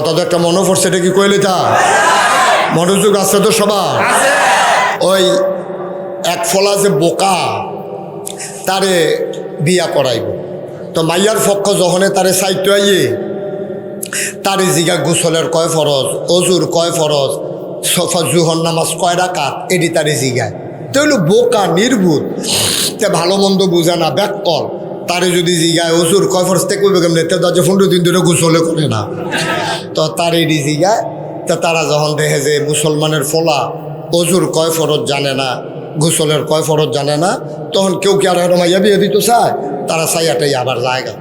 কথা তো একটা মনে পড়ছে, এটা কি কইলে তা মনোযোগ আছে তো সবার? ওই এক ফলা যে বোকা তারে বিয়া করাইব, তো মাইয়ার পক্ষ যখন তারে সাইতে আইয়ে তারে জিগা গোসলের কয় ফরজ, অজুর কয় ফরজ, জুহর নামাজ কয় রাকাত, এটি তারে জিগায়। তো হইল বোকা নির্বুধ, তে ভালো মন্দ বুঝে না ব্যাককল। তারে যদি জিগায় অজুর কয় ফরজ তে কইবে কেমনে, তে তার 15 দিন ধরে গোসলে করে না, তো তার এটি জিগায়। তা তারা যখন দেখে যে মুসলমানের ফলা অজুর কয় ফরজ জানে না, গোসলের কয় ফরজ জানে না, তখন কেউ কি আর মাইয়া বিয়ে দিত চায়, তারা চাইয়াটাই আবার জায়গা।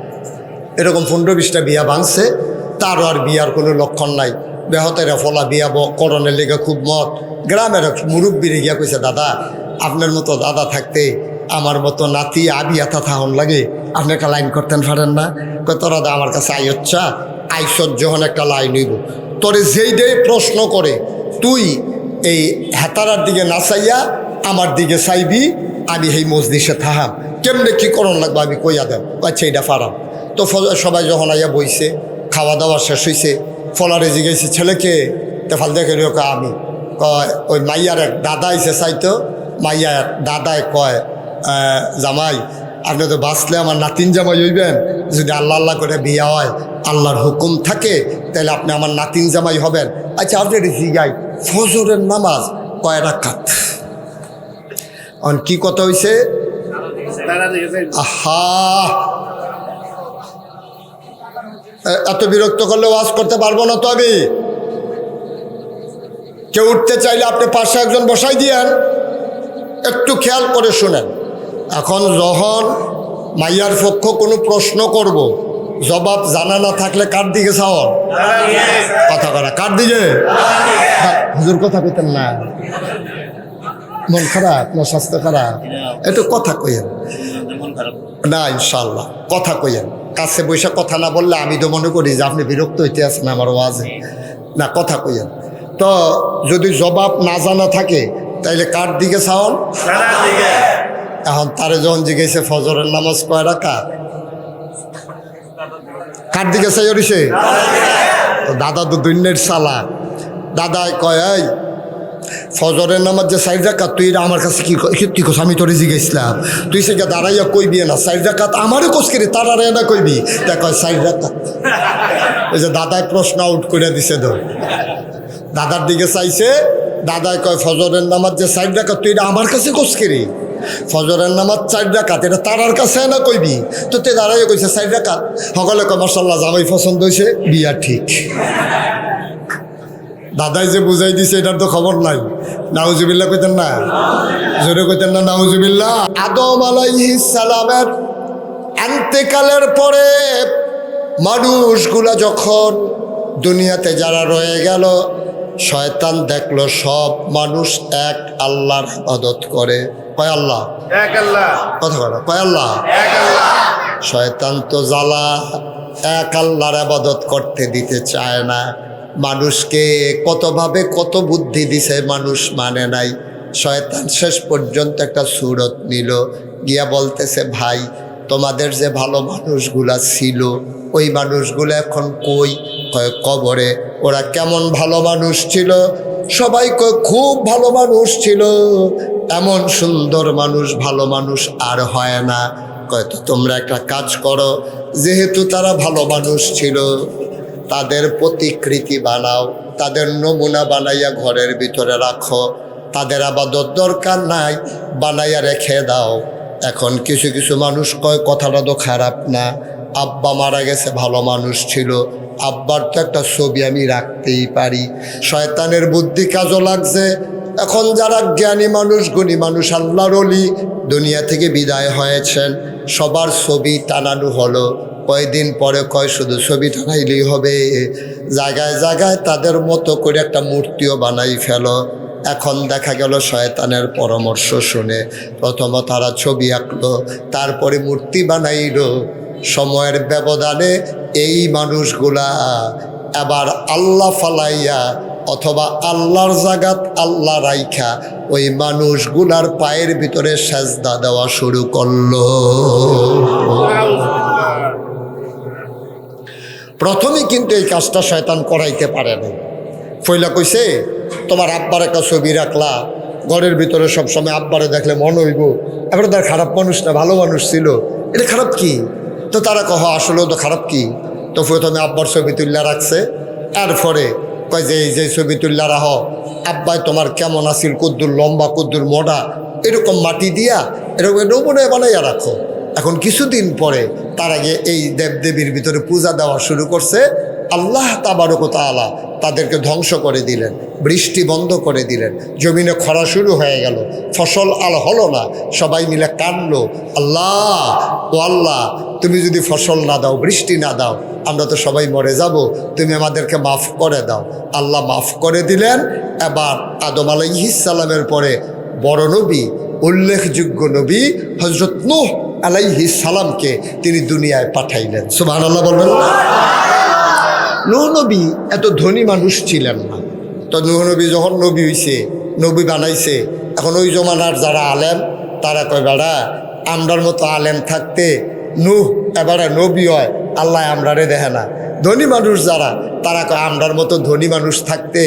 এরকম 15-20টা বিয়া ভাঙছে, তারও আর বিয়ার কোনো লক্ষণ নাই। বেহতেরা ফলা বিয়া করণের লেগে খুব মত। গ্রামের মুরব্বীরে গিয়া কইছে, দাদা আপনার মতো দাদা থাকতে আমার মতো নাতি আবিয়াথা থাহন লাগে, আপনি একটা লাইন করতেন পারেন না? তোরা দা আমার কাছে আইচ্ছা আইসত যখন একটা লাইন হইব, তোরে যেই ডে প্রশ্ন করে তুই এই হেতারার দিকে না চাইয়া আমার দিকে চাইবি, আমি সেই মজলিসে থাহাম, কেমনে কী করণ লাগবে আমি কইয়া দেব। আচ্ছা এইটা পারাম। তো সবাই যখন আইয়া বইছে, খাওয়া দাওয়া শেষ হয়েছে, ফলারে জিগেছে ছেলেকে, তো ফাল দেখে আমি কয় ওই মাইয়ার এক দাদা আইসে চাইতো, মাইয়ার দাদায় কয় জামাই আপনি তো বাঁচলে আমার নাতিন জামাই হইবেন, যদি আল্লাহ আল্লাহ করে বিয়া হয়, আল্লাহর হুকুম থাকে, তাহলে আপনি আমার নাতিন জামাই হবেন। আচ্ছা আপনার জিগাই ফজরের নামাজ কয় রাকাত? কি কথা হইছে? আহা, এত বিরক্ত করলে ওয়াজ করতে পারবো না। তো আমি কেউ উঠতে চাইলে আপনি পাশে একজন বসাই দিয়েন, একটু খেয়াল করে শুনেন। এখন যখন মাইয়ার পক্ষ কোনো প্রশ্ন করব, জবাব জানা না থাকলে কার দিকে চাওয়ার কথা করা, কার দিকে? হুজুর কথা কইতেন না, মন খারাপ না স্বাস্থ্য খারাপ, একটু কথা কইেন না, ইনশাল্লাহ কথা কইেন। কাছে বৈশা কথা না বললে আমি তো মনে করি যে আপনি বিরক্ত হইতে আছেন আমার ওয়াজে, না কথা কইেন। তো যদি জবাব না জানা থাকে তাইলে কার দিকে চাওন? এখন তারে যখন জিজ্ঞেসে ফজরের নামাজ কয় রাকাত, কার দিকে চাই ওরিছে? তো দাদা তো দুনিয়ার সালা, দাদায় কয় এই ফজরের নামাজ যে 4 রাকাত, তুই আমার কাছে কি কস? আমি তোরে জিজ্ঞেসলাম, তুই সেটা দাঁড়াইয়া কইবি না 4 রাকাত, আমারও কোস করি তার আর না কইবি, তা কয় 4 রাকাত। ওই যে দাদায় প্রশ্ন আউট করে দিছে, ধর দাদার দিকে চাইছে, দাদায় কয় ফজরের নামাজ যে 4 রাকাত, তুই আমার কাছে কোস করি? ফজরের নামাজ 4 রাকাত, এটা তারার কাছে না কইবি? তো তে দাঁড়াইয়া কইছে 4 রাকাত। সকলে কয় মাশাআল্লাহ, জামাই পছন্দ হয়েছে, বিয়া ঠিক। দাদাই যে বুঝাই দিছে এটার তো খবর নাই। নাউজুবিল্লাহ কইতেন না, জোরে কইতেন না নাউজুবিল্লাহ। আদম আলাইহিস সালামের ইন্তেকালের পরে মানুষগুলা যখন দুনিয়াতে যারা রয়ে গেল, শয়তান দেখলো সব মানুষ এক আল্লাহর ইবাদত করে। কয় আল্লাহ? এক আল্লাহ। কথা বলো, কয় আল্লাহ? এক আল্লাহ। শয়তান তো জ্বালা, এক আল্লাহর ইবাদত করতে দিতে চায় না। মানুষকে কতভাবে কত বুদ্ধি দিছে, মানুষ মানে নাই। শয়তান শেষ পর্যন্ত একটা সুরত নিল, গিয়া বলতেছে ভাই তোমাদের যে ভালো মানুষগুলা ছিল, ওই মানুষগুলো এখন কই? কয় কবরে। ওরা কেমন ভালো মানুষ ছিল? সবাই কয় খুব ভালো মানুষ ছিল, এমন সুন্দর মানুষ ভালো মানুষ আর হয় না। কয় তো তোমরা একটা কাজ করো, যেহেতু তারা ভালো মানুষ ছিল, তাদের প্রতিকৃতি বানাও, তাদের নমুনা বানাইয়া ঘরের ভিতরে রাখো, তাদের আবাদত দরকার নাই, বানাইয়া রেখে দাও। এখন কিছু কিছু মানুষ কয় কথাটা তো খারাপ না, আব্বা মারা গেছে ভালো মানুষ ছিল, আব্বার তো একটা ছবি আমি রাখতেই পারি। শয়তানের বুদ্ধি কাজও লাগছে। এখন যারা জ্ঞানী মানুষ, গুণী মানুষ, আল্লাহর ওলি দুনিয়া থেকে বিদায় হয়েছেন, সবার ছবি টানানো হলো। কয়দিন পরে কয় শুধু ছবি টানাইলেই হবে, জায়গায় জায়গায় তাদের মতো করে একটা মূর্তিও বানাই ফেলো। এখন দেখা গেল শয়তানের পরামর্শ শুনে প্রথমত তারা ছবি আঁকলো, তারপরে মূর্তি বানাইলো। সময়ের ব্যবধানে এই মানুষগুলা এবার আল্লাহ ফালাইয়া অথবা আল্লাহর জাগাত আল্লাহ রাইখা ওই মানুষগুলার পায়ের ভিতরে সেজদা দেওয়া শুরু করলো। প্রথমে কিন্তু এই কাজটা শয়তান করাইতে পারে না। ফইলা কইছে তোমার আব্বার একটা ছবি রাখলা ঘরের ভিতরে, সবসময় আব্বারে দেখলে মন হইব, এবারে তার খারাপ মানুষ না, ভালো মানুষ ছিল, এটা খারাপ কি? তো তারা কহ আসলেও তো খারাপ কি? তো প্রথমে আব্বার ছবি তুল্লা রাখছে, এরপরে কয় যে এই যে ছবি তুল্লা রাহ, আব্বাই তোমার কেমন আসিল, কুদ্দুর লম্বা কুদ্দুর মোটা, এরকম মাটি দিয়া এরকম নমুনে বানাইয়া রাখো। এখন কিছুদিন পরে তার আগে এই দেবদেবীর ভিতরে পূজা দেওয়া শুরু করছে। আল্লাহ তাবারক ওয়া তাআলা তাদেরকে ধ্বংস করে দিলেন, বৃষ্টি বন্ধ করে দিলেন, জমিনে খরা শুরু হয়ে গেল, ফসল আর হলো না। সবাই মিলে কাঁদলো, আল্লাহ ও আল্লাহ, তুমি যদি ফসল না দাও, বৃষ্টি না দাও, আমরা তো সবাই মরে যাব, তুমি আমাদেরকে মাফ করে দাও। আল্লাহ মাফ করে দিলেন। এবার আদম আলাইহিস সালামের পরে বড় নবী, উল্লেখযোগ্য নবী হযরত নূহ আলাইহিস সালামকে তিনি দুনিয়ায় পাঠাইলেন। সুবহানাল্লাহ বলবেন। নূহ নবী এত ধনী মানুষ ছিলেন না। তো নূহ নবী যখন নবী হইছে, নবী বানাইছে, এখন ওই জমানার যারা আলেম তারা কয় বেড়া আমরার মতো আলেম থাকতে নূহ এবারে নবী হয়, আল্লাহ আমরারে দেখে না। ধনী মানুষ যারা তারা কয় আমরার মতো ধনী মানুষ থাকতে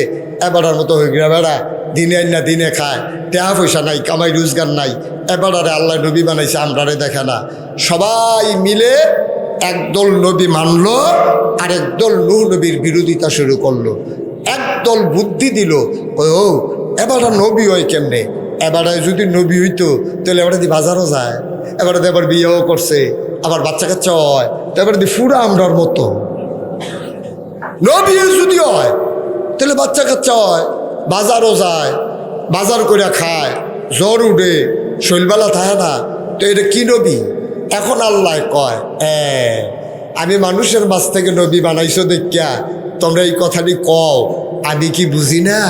এবারের মতো হয়ে গেল বেড়া, দিনে না দিনে খায়, টাকা পয়সা নাই, কামাই রোজগার নাই, এবারে আল্লাহ নবী বানাইছে, আমরারে দেখে না। সবাই মিলে একদল নবী মানল, আর একদল নূহ নবীর বিরোধিতা শুরু করলো। একদল বুদ্ধি দিল, ও এবারে নবী হয় কেমনে, এবারে যদি নবী হইতো তাহলে এবারে দি বাজারও যায়, এবারে এবার বিয়েও করছে, আবার বাচ্চা কাচ্চা হয়, তো এবারে দি ফুরা আমরার মতো। নবী যদি হয় তাহলে বাচ্চা কাচ্চা হয়, বাজারও যায়, বাজার করে খায়, জ্বর উঠে, শৈলবেলা থাকে না, তো এটা কি নবী? এখন আল্লাহ কয়, আমি মানুষের মাঝ থেকে নবী বানাইছো দেখিয়া তোমরা এই কথাটি কও, আমি কি বুঝি না?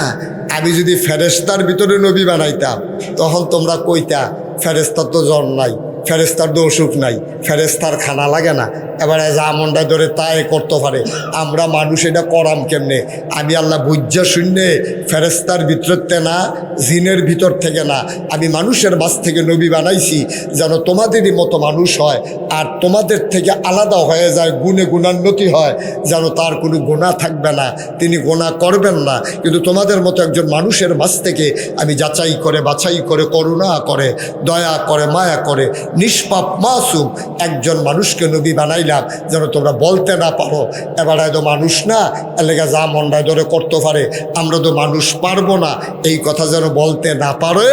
আমি যদি ফেরেশতার ভিতরে নবী বানাইতাম তখন তোমরা কইতা ফেরেশতার তো জ্বর নাই, ফেরেশতার তো অসুখ নাই, ফেরেশতার খানা লাগে না, এবারে যা মনটা ধরে তাই করতে পারে, আমরা মানুষ এটা করাম কেমনে? আমি আল্লাহ বুঝা শূন্যে ফেরেশতার ভিতরতে না, জিনের ভিতর থেকে না, আমি মানুষের মাঝ থেকে নবী বানাইছি যেন তোমাদেরই মতো মানুষ হয়, আর তোমাদের থেকে আলাদা হয়ে যায়, গুণে গুণান্নতি হয়, যেন তার কোনো গুণা থাকবে না, তিনি গুণা করবেন না, কিন্তু তোমাদের মতো একজন মানুষের মাঝ থেকে আমি যাচাই করে বাছাই করে করুণা করে দয়া করে মায়া করে নিষ্পাপ মাসুম একজন মানুষকে নবী বানাইলাম যেন তোমরা বলতে না পারো এবারে তো মানুষ না, এলাকা যা মনটায় ধরে করতে পারে, আমরা তো মানুষ পারবো না, এই কথা যেন বলতে না পারে,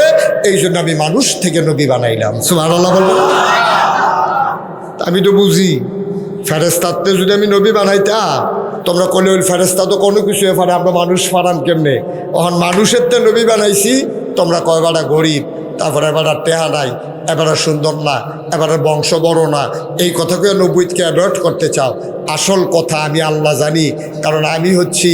এই জন্য আমি মানুষ থেকে নবী বানাইলাম। সুবহানাল্লাহ বলবো। আমি তো বুঝি ফেরেশতাতে যদি আমি নবী বানাইতাম, তোমরা কলে ওই ফেরেশতা তো কোনো কিছু পারে, আমরা মানুষ পারাম কেমনে? এখন মানুষের তো নবী বানাইছি, তোমরা কয় বেড়া গরিব, তারপরে এবার টেহা নাই, এবারে সুন্দর না, এবারে বংশ বড় না, এই কথাকে নবুয়তকে অ্যাভয়েড করতে চাও। আসল কথা আমি আল্লাহ জানি, কারণ আমি হচ্ছি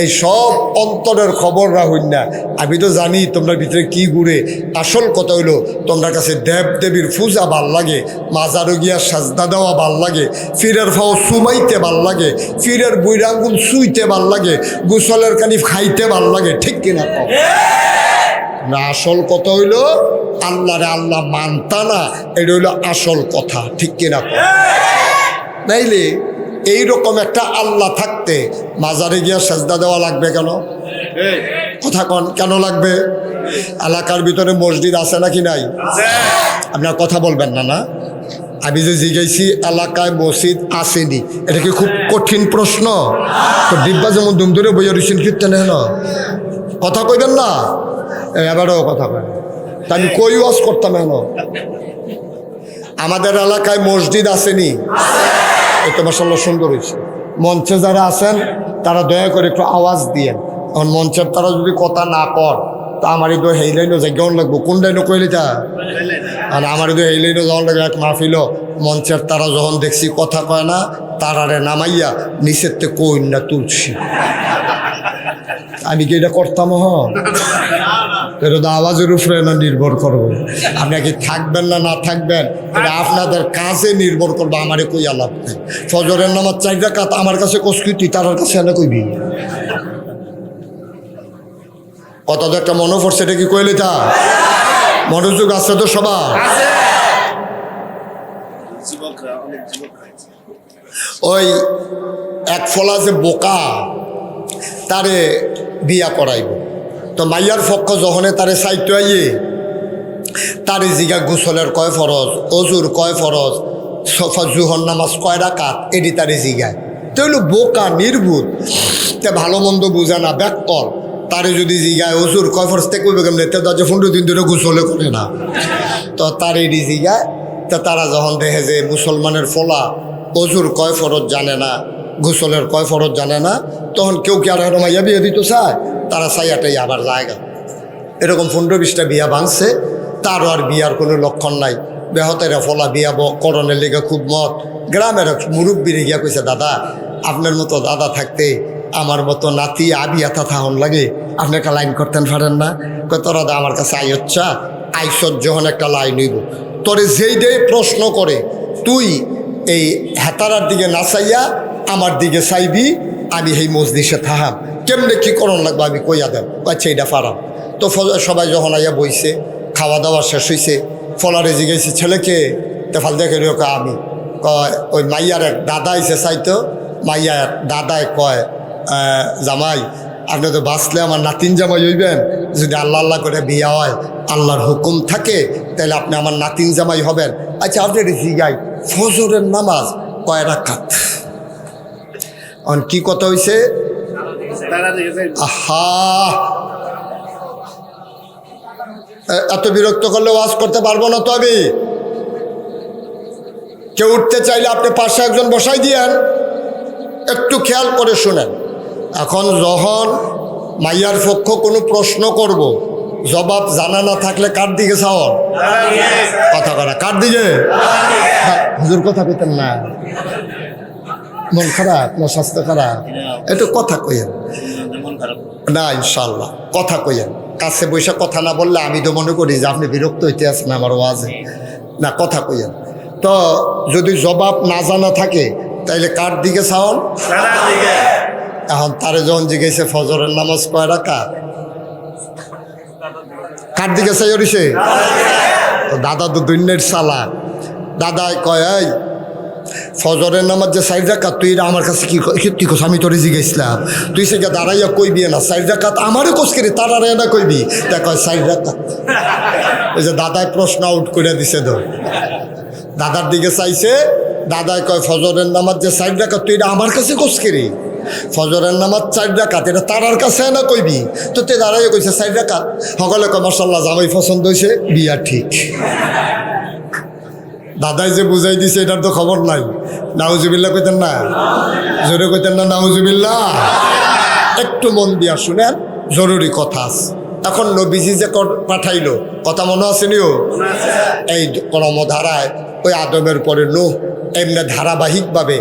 এই সব অন্তরের খবর রাখুন না, আমি তো জানি তোমরা ভিতরে কি ঘুরে। আসল কথা হইলো তোমরা কাছে দেব দেবীর পূজা ভাল লাগে, মাজারও গিয়া সাজদা দেওয়া ভাল লাগে, ফিরের ফাও সুমাইতে ভাল লাগে, ফিরের বুইরাঙ্গুল সুইতে ভাল লাগে, গোসলের কানি খাইতে ভাল লাগে, ঠিক কিনা? না, আসল কথা হইল আল্লাহরে আল্লাহ মানতা না, এটা হইল আসল কথা, ঠিক কিনা? নাইলে এইরকম একটা আল্লাহ থাকতে মাজারে গিয়া সাজদা দেওয়া লাগবে কেন? কথা কন, কেন লাগবে? এলাকার ভিতরে মসজিদ আছে নাকি নাই? আপনার কথা বলবেন না? না, আমি যে জিজ্ঞাসি এলাকায় মসজিদ আসেনি, এটা কি খুব কঠিন প্রশ্ন? তো ডিব্বা যেমন দুম ধরে বইয়া রয়েছেন কীর্তন হেন কথা কইবেন না, এবারও কথা কয়, তা আমি কই ওয়াজ করতাম হেন? আমাদের এলাকায় মসজিদ আসেনি, এটা মাশাআল্লাহ সুন্দর হয়েছে। মঞ্চে যারা আছেন তারা দয়া করে একটু আওয়াজ দিয়েন, এখন মঞ্চের তারা যদি কথা না কর তা আমার এই তো হেই লাইনও যাইগাউন লাগবো, কোন লাইনও কইলে তা, আর আমার এই এই লাইনও যাওয়ান লাগবে। এক মাহফিল মঞ্চের তারা যখন দেখছি কথা কয় না, তারারে নামাইয়া নিচের থেকে কইন না তুলছি, আমি কি এটা করতাম? এটা তো আওয়াজের উপরে না নির্ভর করবো, আপনাকে থাকবেন না না থাকবেন এটা আপনাদের কাছে নির্ভর করবো, আমারে কই আলাপ নেই। ফজরের নামাজ 4 রাকাত আমার কাছে কসকিতি, তার কাছে এনে কইবি কত একটা মনে পড়ছে, এটা কি কইলে তা মনোযোগ আছে তো সবার? ওই এক ফলা যে বোকা তারে বিয়া করাইব। তো মাইয়ার পক্ষ যখনে তারে সাইটো আইয়ে তারে জিগা গোসলের কয় ফরজ, অজুর কয় ফরজ, জুহর নামাজ কয় রাকাত, এটি তারে জিগায়। তো হইল বোকা নির্বুধ, তে ভালো মন্দ বুঝে না ব্যাকল। তারে যদি জিগায় অজুর কয় ফরজ তে কইবে কেমনে, তে 15 দিন ধরে গোসলে করে না। তো তার এটি জিগায়। তা তারা যখন দেখে যে মুসলমানের ফলা অজুর কয় ফরজ জানে না, গোসলের কয় ফরজ জানে না, তখন কেউ কি আর মাইয়া বিয়ে দিত চায়, তারা চাইয়াটাই আবার জায়গা। এরকম 15-20টা বিয়া ভাঙছে, তারও আর বিয়ার কোনো লক্ষণ নাই। বেহতেরা ফলা বিয়া করণের লেগে খুব মত। গ্রামের মুরব্বীরে গিয়া কইছে, দাদা আপনার মতো দাদা থাকতে আমার মতো নাতি আবিয়াথা থাহন লাগে, আপনি একটা লাইন করতেন পারেন না? কয় তোরা দা আমার কাছে আইচ্ছা আইসত যখন একটা লাইন হইব, তোরে যেই ডে প্রশ্ন করে তুই এই হেতারার দিকে না চাইয়া আমার দিকে চাইবি, আমি এই মজলিসে থাহাম, কেমনে কি করণ লাগবে আমি কইয়া দেব। আচ্ছা এইটা পারাম। তো সবাই যখন আইয়া বইছে, খাওয়া দাওয়া শেষ হয়েছে, ফলারে জিগাইছে ছেলেকে, তো ফাল দেখে আমি কয় ওই মাইয়ার এক দাদা আইসে চাইতো। মাইয়ার দাদায় কয়, জামাই আপনি তো বাঁচলে আমার নাতিন জামাই হইবেন, যদি আল্লাহ আল্লাহ করে বিয়া হয়, আল্লাহর হুকুম থাকে, তাহলে আপনি আমার নাতিন জামাই হবেন। আচ্ছা আপনার জিগাই ফজরের নামাজ কয় রাকাত? কি কথা হইছে? আহা, এত বিরক্ত করলে ওয়াজ করতে পারবো না। তো আমি কেউ উঠতে চাইলে আপনি পাশে একজন বসাই দিয়েন, একটু খেয়াল করে শুনেন। এখন যখন মাইয়ার পক্ষ কোনো প্রশ্ন করব, জবাব জানা না থাকলে কার দিকে চাওয়ার কথা করা, কার দিকে? হুজুর কথা পেতেন না, মন খারাপ না স্বাস্থ্য খারাপ, একটু কথা কইেন না, ইনশাল্লাহ কথা কইেন। কাছে বৈশা কথা না বললে আমি তো মনে করি যে আপনি বিরক্ত হইতে আছেন আমার ওয়াজে, না কথা কইেন। তো যদি জবাব না জানা থাকে তাইলে কার দিকে চাওন? এখন তারে যখন জিজ্ঞেসে ফজরের নামাজ কয় রাকাত, কার দিকে চাই ওরিছে? তো দাদা তো দুনিয়ার সালা, দাদাই কয় এই ফজরের নামাজ যে 4 রাকাত, তুই আমার কাছে কি তুই কোস? আমি তোরে জিজ্ঞেসলাম, তুই সেটা দাঁড়াইয়া কইবি না 4 রাকাত, আমারও কোস করে তার আর না কইবি, তা কয় 4 রাকাত। ওই যে দাদায় প্রশ্ন আউট করে দিছে, তো দাদার দিকে চাইছে। দাদায় কয় ফজরের নামাজ যে 4 রাকাত, তুই আমার কাছে কোস করে? ফজরের নামাজ 4 রাকাত, এটা তারার কাছে না কইবি? তো তে দাঁড়াইয়া কইছে 4 রাকাত। সকলে কয় মাশাআল্লাহ, জামাই পছন্দ হয়েছে, বিয়া ঠিক। দাদাই যে বুঝাই দিছে এটার তো খবর নাই। নাউজুবিল্লাহ কইতেন না? জোরে কইতেন না নাউজুবিল্লাহ? একটু মন দিয়া শুনেন, জরুরি কথা আছে। এখন নবীজি যে পাঠাইলো, কথা মনে আসেনিও? এই ক্রমধারায় ওই আদমের পরে নূহ, এমনি ধারাবাহিকভাবে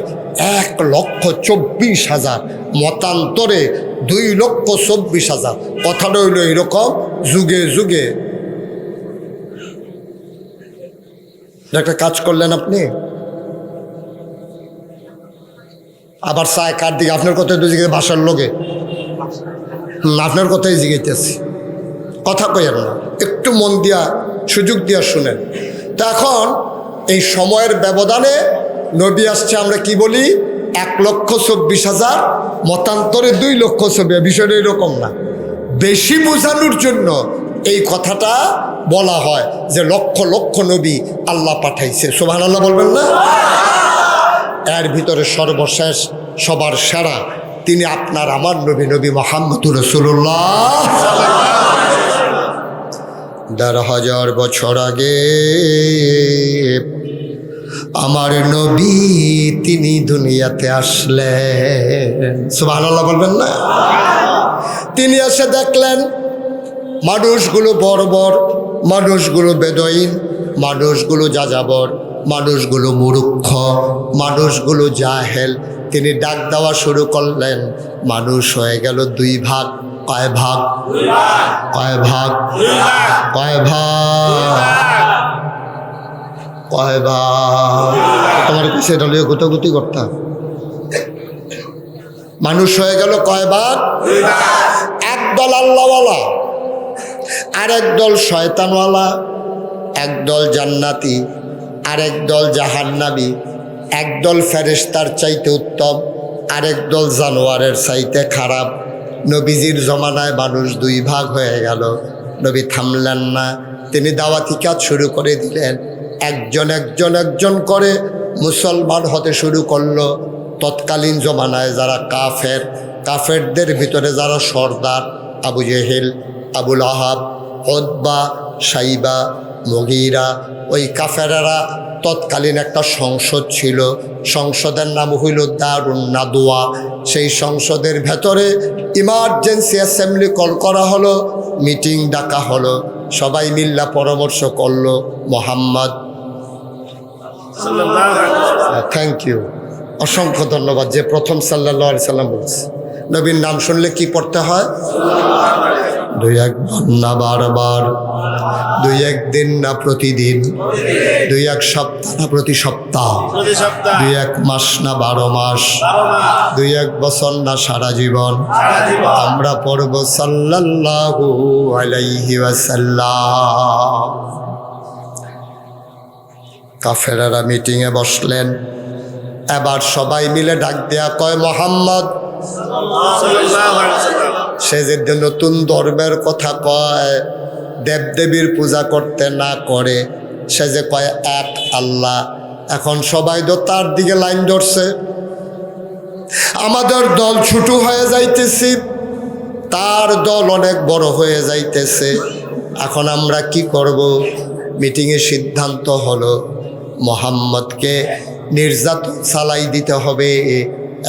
1,24,000, মতান্তরে 2,24,000। কথাটা হইল এরকম, যুগে যুগে একটা কাজ করলেন আপনি, আবার চায় কার দিকে? আপনার কথাই তো জিজ্ঞেস, বাসার লোকে আপনার কথাই জিজ্ঞেস, কথা কইেন না, একটু মন দিয়া সুযোগ দিয়া শুনেন। তো এখন এই সময়ের ব্যবধানে নবী আসছে, আমরা কি বলি 1,24,000, মতান্তরে 2,24,000। বিষয়টা এরকম না, বেশি বোঝানোর জন্য এই কথাটা বলা হয় যে লক্ষ লক্ষ নবী আল্লাহ পাঠাইছে। সুবহানাল্লাহ বলবেন না? এর ভিতরে সর্বশেষ সবার সেরা তিনি আপনার আমার নবী, নবী মুহাম্মদুর রাসূলুল্লাহ। 1,500 বছর আগে আমার নবী তিনি দুনিয়াতে আসলেন। সুবহানাল্লাহ বলবেন না? তিনি এসে দেখলেন মানুষগুলো বর্বর, মানুষগুলো বেদইন, মানুষগুলো যাযাবর, মানুষগুলো মূর্খ, মানুষগুলো জাহেল। তিনি ডাক দেওয়া শুরু করলেন, মানুষ হয়ে গেল 2 ভাগ। কয় ভাগ? কয় ভাগ? কয় ভাগ? কয় ভাগ? তোমার কাছে এটা লিয়ে গুতাগুতি করতাম। মানুষ হয়ে গেল কয় ভাগ? একদল আল্লাহওয়ালা, আরেক দল শয়তানওয়ালা, একদল জান্নাতি, আরেক দল জাহান্নামী, একদল ফেরেশতার চাইতে উত্তম, আরেক দল জানোয়ারের চাইতে খারাপ। নবীজির জমানায় মানুষ দুই ভাগ হয়ে গেল। নবী থামলেন না, তিনি দাওয়াতি কাজ শুরু করে দিলেন। একজন করে মুসলমান হতে শুরু করলো। তৎকালীন জমানায় যারা কাফেরদের ভিতরে যারা সর্দার, আবু জেহেল, আবুল আহাব, উতবা, সাইবা, মুগীরা, ওই কাফেরেরা তৎকালীন একটা সংসদ ছিল। সংসদের নাম হইল দারুন নাদওয়া। সেই সংসদের ভেতরে ইমার্জেন্সি অ্যাসেম্বলি কল করা হলো, মিটিং ডাকা হলো। সবাই মিল্লা পরামর্শ করলো মোহাম্মদ, থ্যাংক ইউ, অসংখ্য ধন্যবাদ, যে প্রথম সাল্লাল্লাহু আলাইহি সাল্লাম বলছে। নবীর নাম শুনলে কি পড়তে হয়? দুই একবার না বারবার, দুই একদিন না প্রতিদিন, দুই এক সপ্তাহ না প্রতি সপ্তাহ, দুই এক মাস না 12 মাস, দুই এক বছর না সারা জীবন আমরা পড়ব সাল্লাল্লাহু আলাইহি ওয়াসাল্লাম। কাফেরেরা মিটিংয়ে বসলেন। এবার সবাই মিলে ডাক দেয়া কয় মোহাম্মদ। সে যে নতুন ধর্মের কথা কয়, দেবদেবীর পূজা করতে না করে, সে যে কয় এক আল্লাহ। এখন সবাই তো তার দিকে লাইন ধরছে। আমাদের দল ছোট হয়ে যাইতেছি, তার দল অনেক বড় হয়ে যাইতেছে। এখন আমরা কি করব? মিটিংয়ে সিদ্ধান্ত হলো মোহাম্মদকে নির্যাতন চালাই দিতে হবে।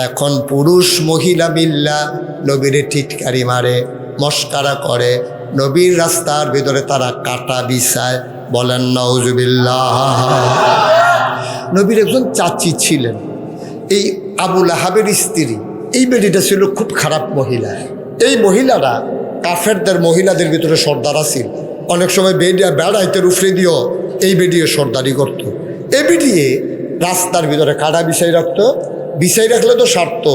এখন পুরুষ মহিলা মিল্লা নবীরে টিটকারি মারে, মস্কারা করে, নবীর রাস্তার ভিতরে তারা কাটা বিছায়। বলেন নাউজুবিল্লাহ। নবীর একজন চাচি ছিলেন, এই আবুল আহাবের স্ত্রী। এই বেডিটা ছিল খুব খারাপ মহিলা। এই মহিলারা কাফেরদের মহিলাদের ভিতরে সর্দারা ছিল। অনেক সময় বেড়াইতে উফরে দিও এই বেডিয়ে সর্দারি করতো। এই বেডিয়ে রাস্তার ভিতরে কাটা বিছাই রাখতো। বিছাই রাখলে তো সারত,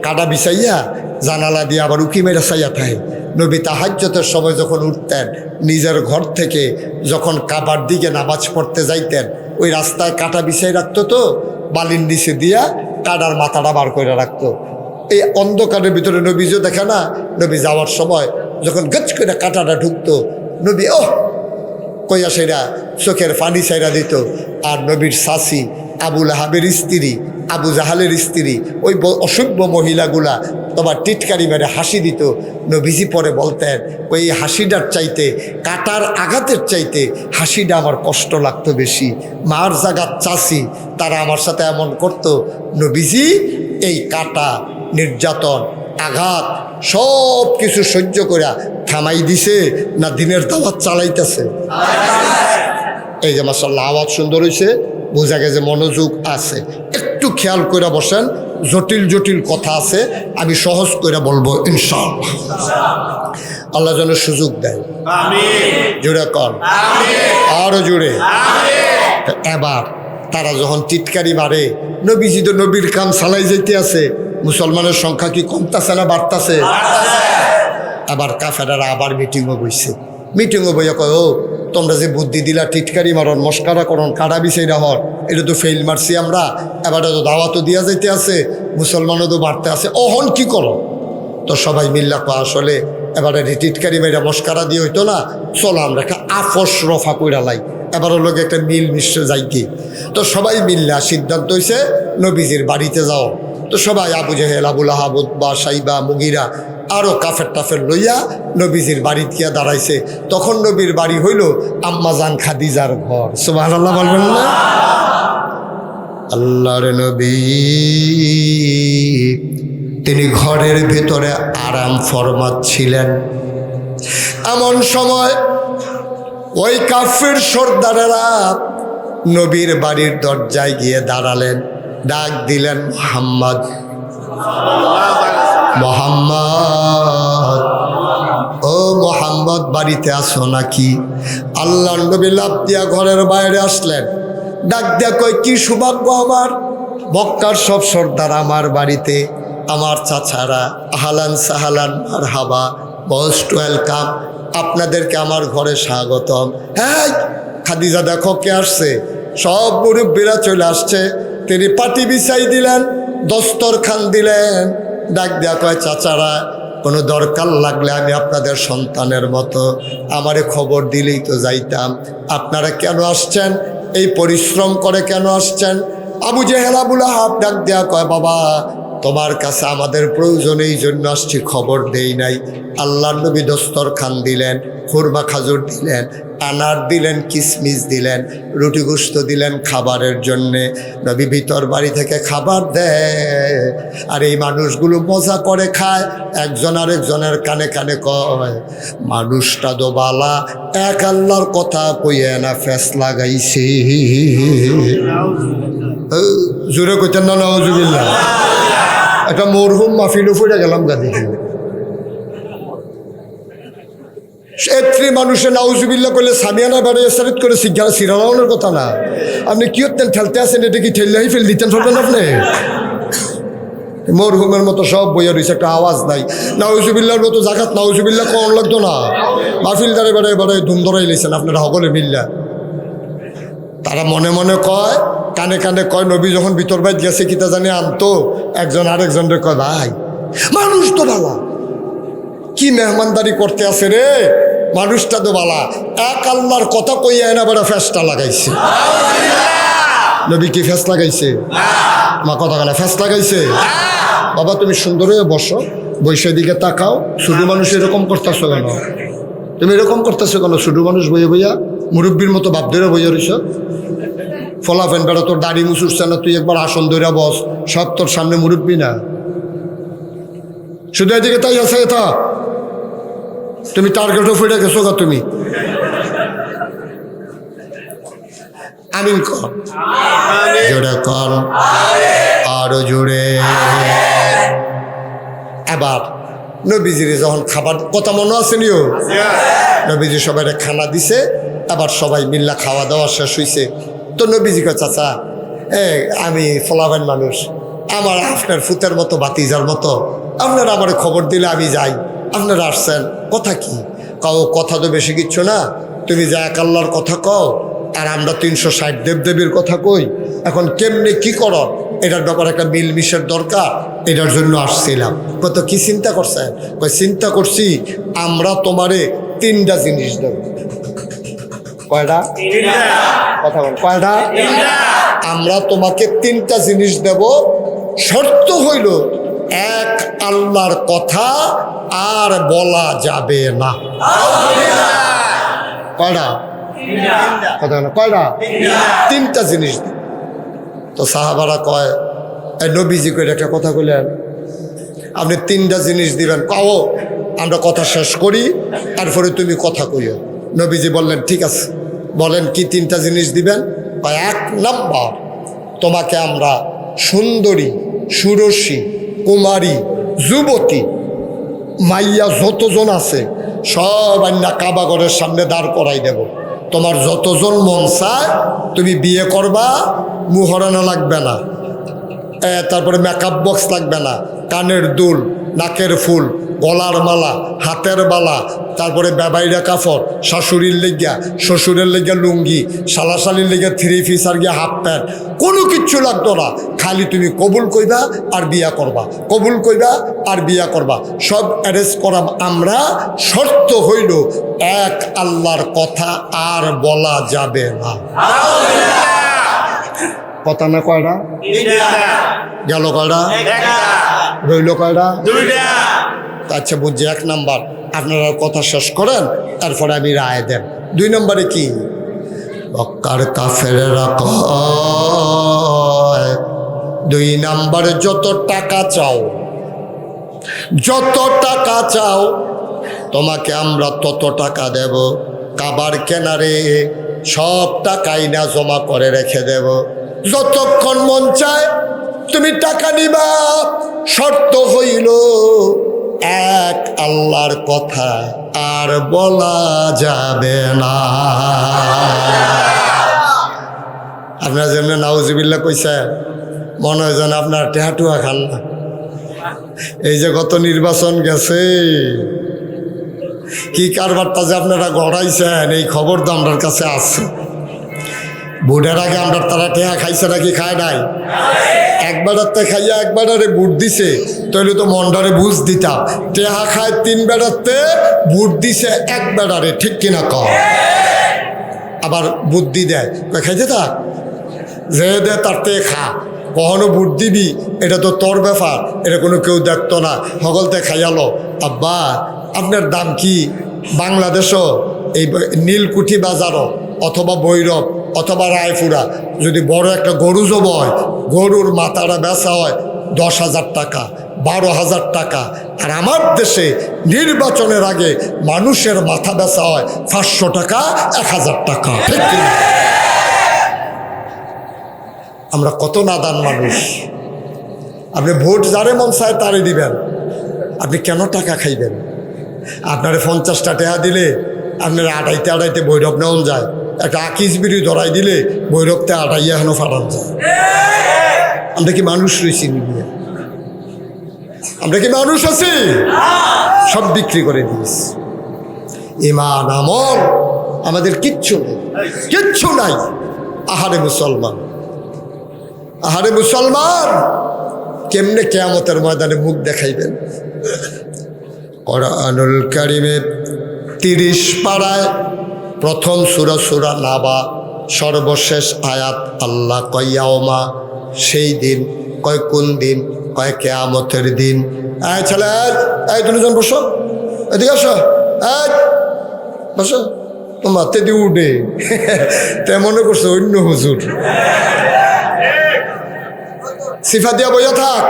কাটা বিছাইয়া জানালা দিয়ে আবার উকি মেরে চাইয়া থাকে। নবী তাহাজ্জুদের সময় যখন উঠতেন, নিজের ঘর থেকে যখন কাবার দিকে নামাজ পড়তে যাইতেন, ওই রাস্তায় কাটা বিছাই রাখতো, তো বালির নিচে দিয়া কাটার মাথাটা বার করে রাখতো। এই অন্ধকারের ভিতরে নবীজও দেখে না। নবী যাওয়ার সময় যখন গচ করে কাটাটা ঢুকতো, নবী ওহ কইয়া সেরা চোখের পানি ছাইরা দিত। আর নবীর শাসি আবুল আহাবের স্ত্রী, আবু জাহালের স্ত্রী, ওই অসভ্য মহিলাগুলা তোমার টিটকারি মেরে হাসি দিত। নবীজি পরে বলতেন, ওই হাসিটার চাইতে, কাটার আঘাতের চাইতে হাসিটা আমার কষ্ট লাগতো বেশি। মার জাগাত চাষি তারা আমার সাথে এমন করতো। নবীজি এই কাটা, নির্যাতন, আঘাত সব কিছু সহ্য করে থামাই দিছে না দিনের দাওয়াত চালাইতেছে? এই যে মাশাআল্লাহ আওয়াজ সুন্দর হয়েছে, বোঝা গেছে মনোযোগ আছে। একটু খেয়াল করে বসেন, জটিল জটিল কথা আছে, আমি সহজ করে বলবো ইনশাআল্লাহ। আল্লাহ যেন সুযোগ দেয়। জোরে কর, আরো জোরে। এবার তারা যখন টিটকারি মারে, নবীজি তো নবীর কাম চালাই যেতে আছে। মুসলমানের সংখ্যা কি কমতাছে না বাড়তাছে? আবার কাফেরারা আবার মিটিংও বইছে। মিটিংও বইয়া কয়, ও তোমরা যে বুদ্ধি দিলা টিটকারি মারন, মস্কারা করন, কাটা বিছাইরা হর, এটা তো ফেল মারছি আমরা। এবার তো দাওয়াতও দিয়া যাইতে আছে, মুসলমানও তো বাড়তে আছে, অহন কি করো? তো সবাই মিল্লা কয়, আসলে এবারে টিটকারি মেয়েরা মস্কারা দিয়ে হইতো না, চলো আমরা একটা আপস রফা কইরা লাই, এবার লোক একটা মিল মিশ্র যাই কি। তো সবাই মিল্লা সিদ্ধান্ত হয়েছে নবীজির বাড়িতে যাও। তো সবাই আবু জেহেল, আবুল আহাব, উতবা, সাইবা, মুগীরা আরও কাফের টাফের লইয়া নবীজির বাড়িতে গিয়া দাঁড়াইছে। তখন নবীর বাড়ি হইল আম্মাজান খাদিজার ঘর। সুবহানাল্লাহ বলবেন না? আল্লাহর নবী তিনি ঘরের ভিতরে আরাম ফরমাচ্ছিলেন। এমন সময় ওই কাফের সর্দারেরা নবীর বাড়ির দরজায় গিয়ে দাঁড়ালেন, ডাক দিলেন, মোহাম্মদ, মোহাম্মদ, ও মোহাম্মদ বাড়িতে আসো নাকি? আল্লাহর নবী লাফ দিয়া ঘরের বাইরে আসলেন। ডাক দিয়া কয়, কি সৌভাগ্য আমার, মক্কার সব সর্দার আমার বাড়িতে, আমার চাচারা, আহলান সাহালান মারহাবা, মোস্ট ওয়েলকাম, আপনাদেরকে আমার ঘরে স্বাগতম। হ্যাঁ খাদিজা দেখো কে আসছে, সব মুরব্বীরা চলে আসছে। তিনি পাটি বিছাই দিলেন, দস্তরখান দিলেন, ডাক দেয়া কয়, চাচারা কোনো দরকার লাগলে আমি আপনাদের সন্তানের মতো, আমারে খবর দিলেই তো যাইতাম। আপনারা কেন আসছেন? এই পরিশ্রম করে কেন আসছেন? আবু জেহেল আবু লাহাব ডাক দেয়া কয়, বাবা তোমার কাছে আমাদের প্রয়োজন, এই জন্য আসছি, খবর দেই নাই। আল্লাহর নবী দস্তরখান দিলেন, খুরমা খাজুর দিলেন, আনার দিলেন, কিসমিস দিলেন, রুটি গোশত দিলেন খাবারের জন্যে। নবী ভিতর বাড়ি থেকে খাবার দেয়, আর এই মানুষগুলো মজা করে খায়। একজন আরেকজনের কানে কানে কয়, মানুষটা দোবালা, এক আল্লাহর কথা কইয়ে না ফেস লাগাইছে। জোরে কইতেন না নাউজুবিল্লাহ। একটা মরহুম মাহফিল ফুটে গেলাম গাদি, মানুষের নাউজুবিল্লাহ করলে সামিয়ানা বাড়ি এসারিত করে সিরানোর কথা না। আপনি কি হতেন? ঠেলতে আসেন, এটা কি ঠেললেই ফেল দিতেন ফেলবেন আপনি? মরহুমের মতো সব বইয়া রয়েছে, একটা আওয়াজ নাই। নাউজুবিল্লাহর মতো জাকাত নাউজুবিল্লাহ কোন লাগতো না। মাহফিল দাঁড়ে বেড়ে বেড়ে ধুম ধরাই লেছেন আপনারা সকলে মিল্লা। তারা মনে মনে কয়, কানে কানে কয়, নবী যখন ভিতর বাইত গেছে কিতা জানি আনতো, একজন আরেকজনের কয়, ভাই মানুষ তো ভালা, কি মেহমানদারি করতে আছে রে, মানুষটা তো বালা, এক আল্লাহর কথা কইয়া না বড় ফেসটা লাগাইছে। নবী কি ফেস লাগাইছে? মা কথা কেন ফেস লাগাইছে? বাবা তুমি সুন্দর হয়ে বসো, বৈশাখ দিকে তাকাও। শুধু মানুষ এরকম করতেছো কেন? তুমি এরকম করতেছো কেন? শুধু মানুষ বইয়া বইয়া মুরব্বীর মতো বাপ ধরে বইয়া রইছ। ফলাফেন বেড়া তোর দাড়ি মুছুরছে না, তুই একবার আসন ধরে বস, সব তোর সামনে মুরব্বী না। শুধু এদিকে তাই আছে, এটা তুমি টার্গেটও ফিরে গেছো গা তুমি। আমিন কর, জোরে কর, আরো জোরে। এবার নবীজির যখন খাবার কথা মনে আছে নিও, নবীজি সবাই খানা দিছে, আবার সবাই মিল্লা খাওয়া দাওয়া শেষ হয়েছে। তো নবীজি কয়, চাচা আমি ফলাবেন মানুষ, আমার আপনার ফুতের মতো বাতিজার মতো, আপনারা আমার খবর দিলে আমি যাই, আপনারা আসছেন, কথা কি কও? কথা তো বেশি কিচ্ছু না, তুমি যা এক আল্লাহর কথা কও, আর আমরা 360 দেবদেবীর কথা কই। এখন কেমনে কি করো, এটার ব্যাপারে একটা মিলমিশের দরকার, এটার জন্য আসছিলাম। কত কি চিন্তা করছেন? চিন্তা করছি আমরা তোমারে 3টা জিনিস দেব। কয়টা? কথা বল, কয়টা? আমরা তোমাকে 3টা জিনিস দেব, শর্ত হইল এক আল্লাহর কথা আর বলা যাবে না। কয়টা? কথা বল, কয়টা? 3টা জিনিস। তো সাহাবারা কয়, নবীজি কই একটা কথা কইলেন, আপনি 3টা জিনিস দিবেন, কও আমরা কথা শেষ করি, তারপরে তুমি কথা কইও। নবীজি বললেন, ঠিক আছে, বলেন কি 3টা জিনিস দিবেন? 1 নাম্বার, তোমাকে আমরা সুন্দরী, সুরসী, কুমারী, যুবতী, মাইয়া যতজন আছে সব আন্না কাবাগরের সামনে দাঁড় করাই দেব। তোমার যতজন মন চায় তুমি বিয়ে করবা, মুহরানা লাগবে না, তারপরে মেকআপ বক্স লাগবে না, কানের দুল, নাকের ফুল, গলার মালা, হাতের বালা, তারপরে বেবাইরা কাপড়, শাশুড়ির লেগিয়া, শ্বশুরের লেগিয়া লুঙ্গি, শালাশালির লেগিয়া 3 পিস আর গিয়া হাফ প্যান্ট, কোনো কিচ্ছু লাগতো না। খালি তুমি কবুল কইবা আর বিয়া করবা, কবুল কইবা আর বিয়া করবা, সব অ্যারেঞ্জ করা আমরা। শর্ত হইল এক আল্লাহর কথা আর বলা যাবে না। কথা না কয়টা? গেল কয়টা? রইল কয়টা? আচ্ছা বুঝছি। 1 নাম্বার, আপনারা কথা শেষ করেন, তারপরে আমি রায় দেন। 2 নম্বরে কি? মক্কার কাফেরেরা কয় 2 নম্বরে যত টাকা চাও, যত টাকা চাও তোমাকে আমরা তত টাকা দেব। কাবার কেনারে সব টাকাই না জমা করে রেখে দেব, যতক্ষণ মন চায় তুমি টাকা নিবা। শর্ত হইল এক আল্লাহর কথা আর বলা যাবে না। আপনার জন্য নাউজুবিল্লাহ কইছেন, মনে হয় যেন আপনার টেহাটুয়া খান না। এই যে গত নির্বাচন গেছে, কি কারবারটা যে আপনারা গড়াইছেন এই খবর তো আমার কাছে আছে। ভোটের আগে আমরা তারা টেহা খাইছে নাকি খায় নাই? একবারাতে খাইয়া একবারে ভোট দিছে, তাহলে তো মন্ডারে বুঝ দিতাম। টেহা খায় 3 বেড়াতে, ভোট দিছে 1 বেড়ারে, ঠিক কিনা কম? আবার বুদ্ধি দেয়, খাইতে থাক, যে দে তার তে খা, কখনো ভোট দিবি এটা তো তোর ব্যাপার, এটা কোনো কেউ দেখতো না, সকলতে খাইয়ালো। আব্বা আপনার দাম কি? বাংলাদেশও এই নীলকুঠি বাজারও অথবা ভৈরব অথবা রায়পুরা যদি বড় একটা গরু জব হয়, গরুর মাথাটা বেচা হয় 10,000 টাকা, 12,000 টাকা। আর আমার দেশে নির্বাচনের আগে মানুষের মাথা বেচা হয় 500 টাকা, 1,000 টাকা, ঠিক কিনা? আমরা কত নাদান মানুষ। আপনি ভোট যারে মন চায় তারে দিবেন, আপনি কেন টাকা খাইবেন? আপনারে 50টা টাকা দিলে আপনার আড়াইতে ভৈরব নেওয়া যায়, একটা আকিস বিড়ি ধরাই দিলে ভৈরবতে আড়াইয়া এখনো ফাটান যায়। আমরা কি মানুষ রয়েছি? আমরা কি মানুষ আছি? সব বিক্রি করে দিয়েছি। ইমান আমল আমাদের কিচ্ছু নেই, কিচ্ছু নাই। আহারে মুসলমান, আহারে মুসলমান, কেমনে কিয়ামতের ময়দানে মুখ দেখাইবেন? কোরআনুল কারীমের 30 পারায় প্রথম সূরা নাবা সর্বশেষ আয়াত আল্লাহ কয় ইয়াওমা, সেই দিন। কয় কোন দিন? কয় কিয়ামতের দিন। এই ছেলে, এই দুজন বসো, এদিকে আসো, এই বসো। মাতে দিয়ে উঠে তে মনে করছো অন্য হুজুর, সিফা দিয়া বইয়া থাক।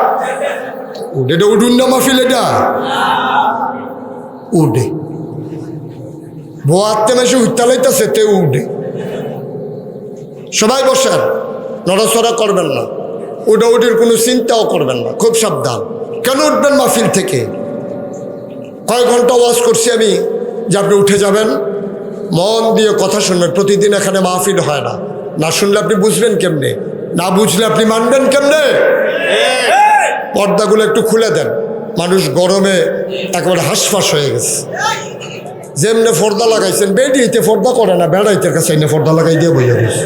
উঠে উঠুন না মাহফিল, এটা উঠে বোয়াতে মেশে উত্তালাইতেছে, তে উঠে। সবাই বসেন, নড়াচড়া করবেন না, উঠির কোনো চিন্তাও করবেন না, খুব সাবধান। কেন উঠবেন মাহফিল থেকে? কয়েক ঘন্টা ওয়াজ করছি আমি যে আপনি উঠে যাবেন, মন দিয়ে কথা শুনবেন। প্রতিদিন এখানে মাহফিল হয় না, না শুনলে আপনি বুঝবেন কেমনে, না বুঝলে আপনি মানবেন কেমনে? পর্দাগুলো একটু খুলে দেন, মানুষ গরমে একেবারে হাঁসফাঁস হয়ে গেছে। যেমনে পর্দা লাগাইছেন, বেডিতে পর্দা করে না, বেড়াইতের কাছে এনে পর্দা লাগাই দিয়ে বইয়া গেছে।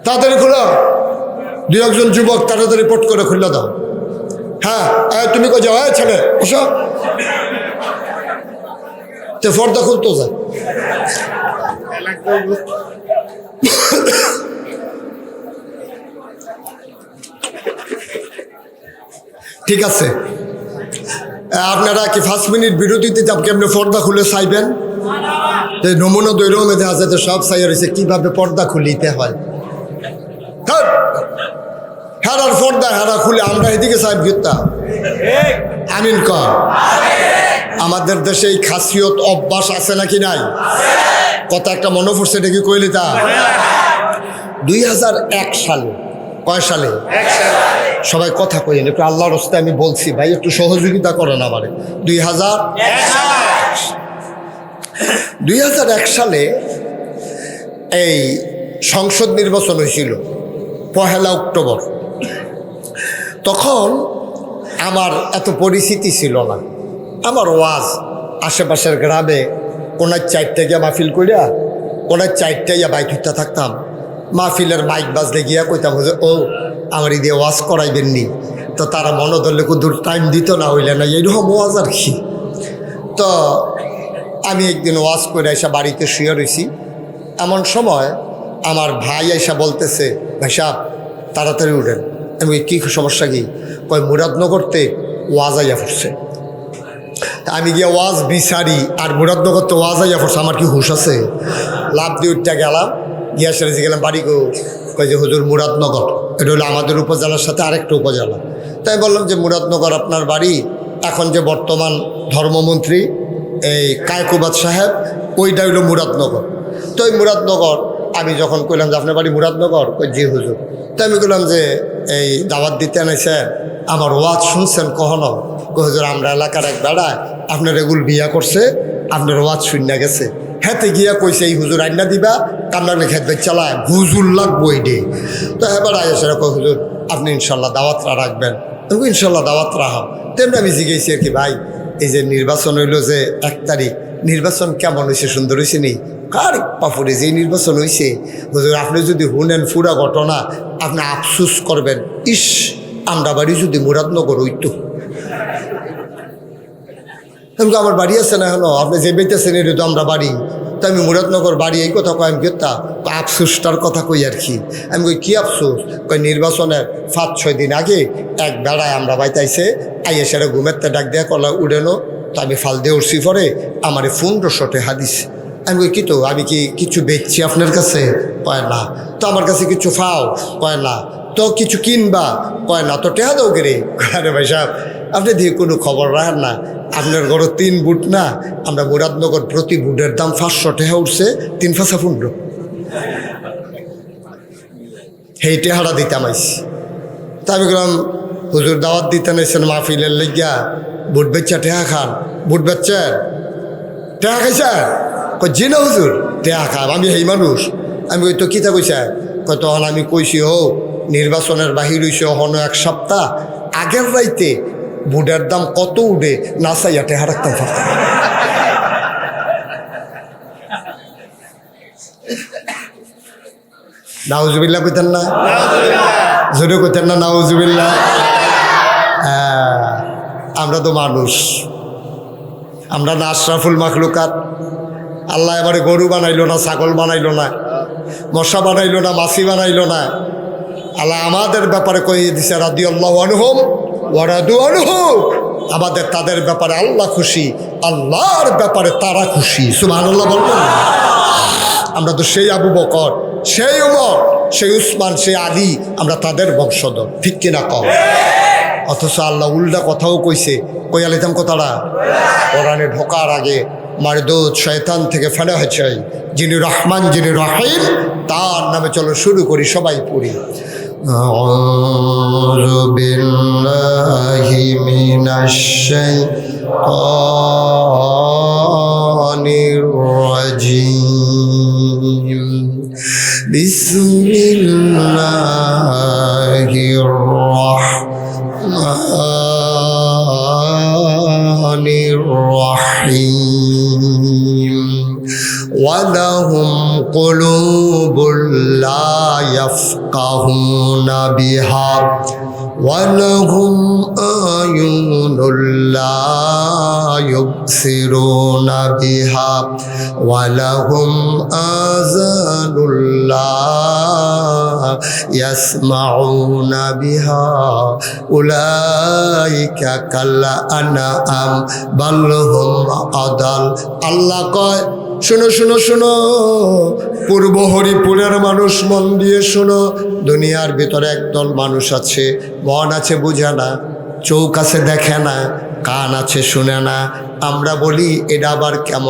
তাড়াতাড়ি খোলা, 2-1 যুবক তাড়াতাড়ি পট করে খুলে দাও। হ্যাঁ, তুমি কই যাও? ছেলে বসো, তে পর্দা খুলতো যায়। ঠিক আছে, আপনারা কি 5 মিনিট বিরতিতে কেমনে পর্দা খুলে চাইবেন? নমুনা দৈরও মেধে আছে, তো সব চাই রয়েছে কিভাবে পর্দা খুলিতে হয়। হেরার পর্দা হেরা খুলে আমরা এদিকে সাহেব গীতা আমিন কর। আমাদের দেশে এই খাসিয়ত অভ্যাস আছে নাকি নাই? কত একটা মনে পড়ছে, এটা কি কইলি তা? 2001 সালে, কয় সালে? সবাই কথা কইেন একটু, আল্লাহর রাস্তায় আমি বলছি ভাই, একটু সহযোগিতা করেন আমারে। 2001 সালে এই সংসদ নির্বাচন হয়েছিল 1 অক্টোবর। তখন আমার এত পরিচিতি ছিল না। আমার ওয়াজ আশেপাশের গ্রামে কোনার 4টে গিয়া মাহফিল করিয়া, কোনার 4টে গিয়া বাইক হইতে থাকতাম। মাহফিলের মাইক বাজলে গিয়া কইতাম যে ও আমার দিয়ে ওয়াজ করাইবেন নি, তো তারা মনে ধরলে কুদুর টাইম দিত না, হইলে না, এইরকম ওয়াজ আর কি। তো আমি একদিন ওয়াজ করে এসে বাড়িতে শুয়ে রয়েছি, এমন সময় আমার ভাই এসে বলতেছে, ভাই সাহেব তাড়াতাড়ি উঠেন। আমি কী সমস্যা কি? কয় মুরাদনগরতে ওয়াজ আইয়া পড়ছে। তা আমি গিয়া ওয়াজ বিচারি, আর মুরাদনগরতে ওয়াজ আইয়া পড়ছে, আমার কি হুশ আছে? লাভ দিয়ে উঠতে গেলাম, গিয়া সেরেছি গেলাম বাড়ি গো। কয় যে হুজুর মুরাদনগর, এটা হলো আমাদের উপজেলার সাথে আরেকটা উপজেলা। তাই বললাম যে মুরাদনগর আপনার বাড়ি, এখন যে বর্তমান ধর্মমন্ত্রী এই কায়কুবাদ সাহেব, ওইটা হইল মুরাদনগর। তো ওই মুরাদনগর আমি যখন কইলাম যে আপনার বাড়ি মুরাদনগর, কই জি হুজুর। তো আমি বললাম যে এই দাওয়াত দিতে আনাইছেন, আমার ওয়াজ শুনছেন কখনো? কই হুজুর আমরা এলাকার এক বেড়ায় আপনার এগুল বিয়া করছে, আপনার ওয়াজ শুননা গেছে, হেতে গিয়া কইছে এই হুজুর আইনা দিবা, কান্নার খেতে চালায় হুজুর লাগবো এইডে। তো এবার আইসে কই হুজুর আপনি ইনশাল্লাহ দাওয়াতরা রাখবেন। ইনশাল্লাহ দাওয়াত রাখা। তেমনি আমি জিজ্ঞেসি আর কি, ভাই এই যে নির্বাচন হইল যে 1 তারিখ, নির্বাচন কেমন হয়েছে, সুন্দর হয়েছে নি? আরে বাপুরে, যে নির্বাচন হয়েছে হুজুর, আপনি যদি শুনেন পুরা ঘটনা আপনি আফসুস করবেন, ইস আমরা বাড়ি যদি মুরাদনগর হইতো। আমার বাড়ি আছে না হলো, আপনি যে বেঁচেছেন এটা তো আমরা বাড়ি, তো আমি মুরাদনগর বাড়ি, এই কথা কয়। আমি কেতা আফসুসটার কথা কই আর কি। আমি কই কি আফসুস? কই নির্বাচনের 5-6 দিন আগে এক বেড়ায় আমরা বাইতাইছে, আইয়ে সেটা ঘুমেরতে ডাক দেয়া কলা উড়েনো, তো আমি ফাল দিয়ে উঠছি, পরে আমার 1500 টাকা দিছে। আমি কই কি, তো আমি কি কিছু বেচছি আপনার কাছে? কয় না। তো আমার কাছে কিছু ফাও? কয় না। তো কিছু কিনবা? কয় না। তো টেহা দাও গেরে। আরে ভাই সাহেব, আপনি দিয়ে কোনো খবর রাখেন না, আপনার ঘরে 3 বুট না, আমরা মুরাদনগর প্রতি বুটের দাম 500 টাকা উঠছে, 3 5 15। সেই টেহারা দিতাম আইসি। তা আমি বললাম হুজুর দাওয়াত দিতে নাইছেন মাহফিলের লেগিয়া, বুট বেচা টেহা খান? বুট বেচছেন? টেহা খাইছেন? কই জি না হুজুর, টেহা খান। আমি সেই মানুষ। আমি কই তো কিতা কইছে? কয় তখন আমি কইছি হোক নির্বাচনের বাহির হইছে হন 1 সপ্তাহ, আগের রাইতে বুটের দাম কত উঠে না চাইয়া টেহা রাখতাম পারতাম। নাউজুবিল্লাহ কইতেন না? জোরে কইতেন না নাউজুবিল্লাহ? আমরা তো মানুষ, আমরা না আশরাফুল মাখলুকাত? আল্লাহ এবারে গরু বানাইলো না, ছাগল বানাইলো না, মশা বানাইলো না, মাছি বানাইলো না। আল্লাহ আমাদের ব্যাপারে কইয়ে দিছে রাদিয়াল্লাহু আনহুম ওয়া রাদু আনহু, আমাদের তাদের ব্যাপারে আল্লাহ খুশি, আল্লাহর ব্যাপারে তারা খুশি। সুবহানাল্লাহ বলবেন? আমরা তো সেই আবু বকর, সেই উমর, সেই উসমান, সেই আলী, আমরা তাদের বংশধর, ঠিক কিনা কম? অথচ আল্লাহ উল্টা কথাও কইছে। কইয়া লিতাম কথাটা কোরআনে ঢোকার আগে মারদুদ শয়তান থেকে ফেলা হয়েছে, যিনি রহমান, যিনি রহিম, তার নামে চলো শুরু করি, সবাই পড়ি। আউযু বিল্লাহি মিনাশ শাইতানির রাজিম। বিসমিল্লাহির রাহমানির রাহিম। ওয়ালাহুম কুলুবুল লা ইয়াফকাহুনা বিহা ওয়ালাহুম আয়ুনুল লা ইউবসিরুনা বিহা ওয়ালাহুম আযানুল লা ইয়াসমাউনা বিহা উলাইকা কাল আনআম বাল হুম আদাল। আল্লাহ কয় শোনো শোনো শোনো, পূর্ব হরিপুরের মানুষ মন দিয়ে শোনো, দুনিয়ার ভিতরে একদল মানুষ আছে, মন আছে বুঝে না, চোখ আছে দেখে না, কান আছে শুনে না। আমরা বলি এটা আবার কেমন